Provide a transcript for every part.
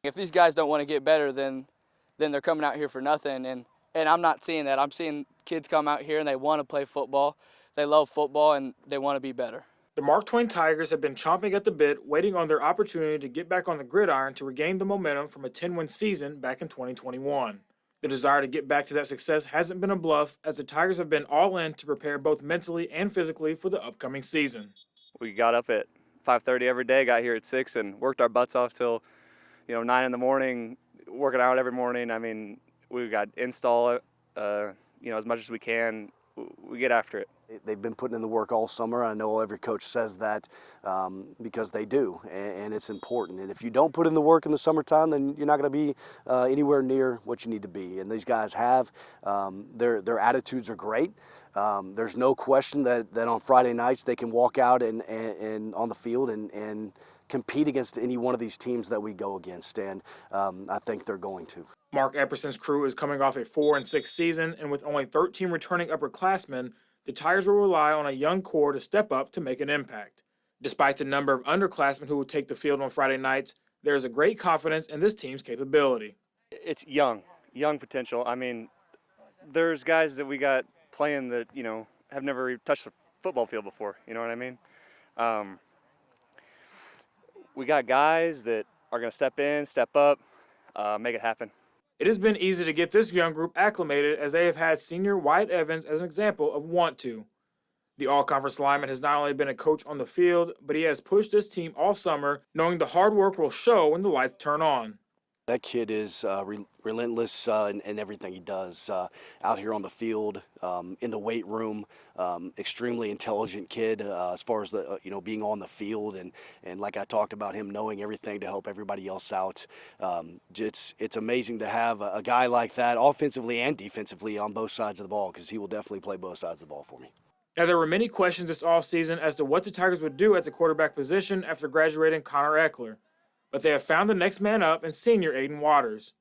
If these guys don't want to get better, then they're coming out here for nothing. And I'm not seeing that. I'm seeing kids come out here and they want to play football. They love football and they want to be better. The Mark Twain Tigers have been chomping at the bit, waiting on their opportunity to get back on the gridiron to regain the momentum from a 10-win season back in 2021. The desire to get back to that success hasn't been a bluff, as the Tigers have been all in to prepare both mentally and physically for the upcoming season. We got up at 5:30 every day, got here at 6, and worked our butts off till 9 in the morning, working out every morning. I mean, we got install as much as we can. We get after it. They've been putting in the work all summer. I know every coach says that because they do, and it's important. And if you don't put in the work in the summertime, then you're not going to be anywhere near what you need to be. And these guys have. Their attitudes are great. There's no question that on Friday nights they can walk out and on the field and compete against any one of these teams that we go against, and I think they're going to. Mark Epperson's crew is coming off a 4-6 season, and with only 13 returning upperclassmen, the Tigers will rely on a young core to step up to make an impact. Despite the number of underclassmen who will take the field on Friday nights, there is a great confidence in this team's capability. It's young potential. I mean, there's guys that we got playing that, have never touched a football field before, you know what I mean? We got guys that are going to step in, step up, make it happen. It has been easy to get this young group acclimated, as they have had senior Wyatt Evans as an example of want to. The all-conference lineman has not only been a coach on the field, but he has pushed this team all summer, knowing the hard work will show when the lights turn on. That kid is relentless in everything he does out here on the field, in the weight room. Extremely intelligent kid as far as the being on the field, and like I talked about, him knowing everything to help everybody else out. It's amazing to have a guy like that, offensively and defensively, on both sides of the ball, because he will definitely play both sides of the ball for me. Now, there were many questions this offseason as to what the Tigers would do at the quarterback position after graduating Connor Eckler, but they have found the next man up in senior Aiden Waters.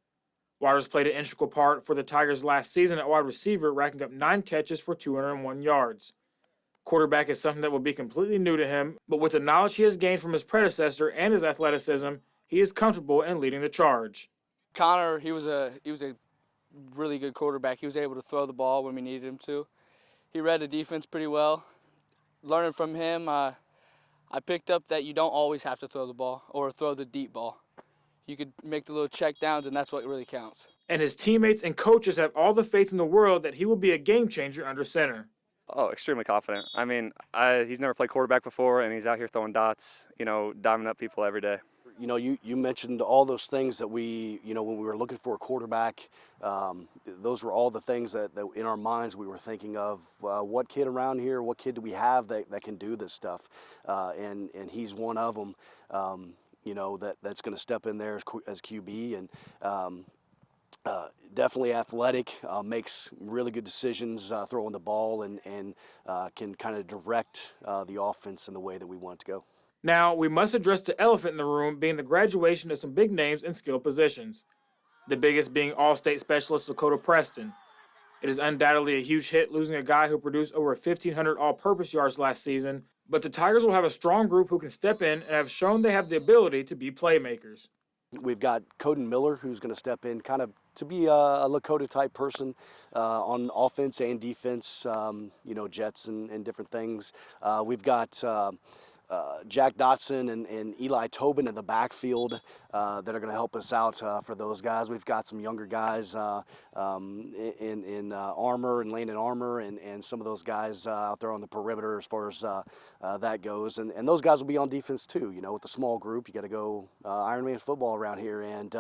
Waters played an integral part for the Tigers last season at wide receiver, racking up 9 catches for 201 yards. Quarterback is something that will be completely new to him, but with the knowledge he has gained from his predecessor and his athleticism, he is comfortable in leading the charge. Connor, he was a really good quarterback. He was able to throw the ball when we needed him to. He read the defense pretty well. Learning from him, I picked up that you don't always have to throw the ball or throw the deep ball. You could make the little check downs, and that's what really counts. And his teammates and coaches have all the faith in the world that he will be a game changer under center. Oh, extremely confident. I mean, he's never played quarterback before, and he's out here throwing dots, diving up people every day. You mentioned all those things that we, when we were looking for a quarterback, those were all the things that in our minds we were thinking of. What kid around here, what kid do we have that can do this stuff? And he's one of them, that's going to step in there as QB, and definitely athletic, makes really good decisions throwing the ball, and can kind of direct the offense in the way that we want it to go. Now, we must address the elephant in the room, being the graduation of some big names in skill positions. The biggest being All-State specialist Dakota Preston. It is undoubtedly a huge hit losing a guy who produced over 1,500 all-purpose yards last season, but the Tigers will have a strong group who can step in and have shown they have the ability to be playmakers. We've got Coden Miller, who's going to step in kind of to be a Lakota-type person on offense and defense, jets and different things. We've got Jack Dotson and Eli Tobin in the backfield that are going to help us out for those guys. We've got some younger guys in Armor and Landon Armor and some of those guys out there on the perimeter as far as that goes. And those guys will be on defense too. With the small group, you got to go Ironman football around here, and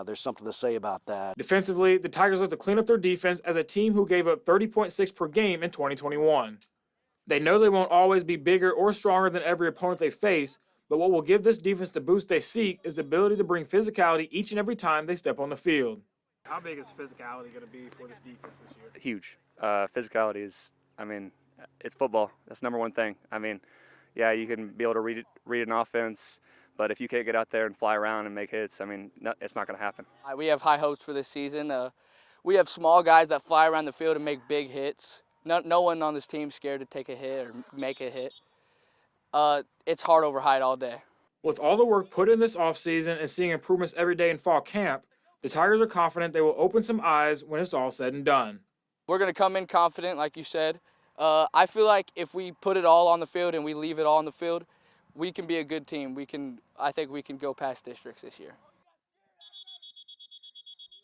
there's something to say about that. Defensively, the Tigers look to clean up their defense as a team who gave up 30.6 per game in 2021. They know they won't always be bigger or stronger than every opponent they face, but what will give this defense the boost they seek is the ability to bring physicality each and every time they step on the field. How big is physicality going to be for this defense this year? Huge. Physicality is, it's football. That's number one thing. Yeah, you can be able to read an offense, but if you can't get out there and fly around and make hits, it's not going to happen. We have high hopes for this season. We have small guys that fly around the field and make big hits. No one on this team is scared to take a hit or make a hit. It's hard over height all day. With all the work put in this offseason and seeing improvements every day in fall camp, the Tigers are confident they will open some eyes when it's all said and done. We're going to come in confident, like you said. I feel like if we put it all on the field and we leave it all on the field, we can be a good team. I think we can go past districts this year.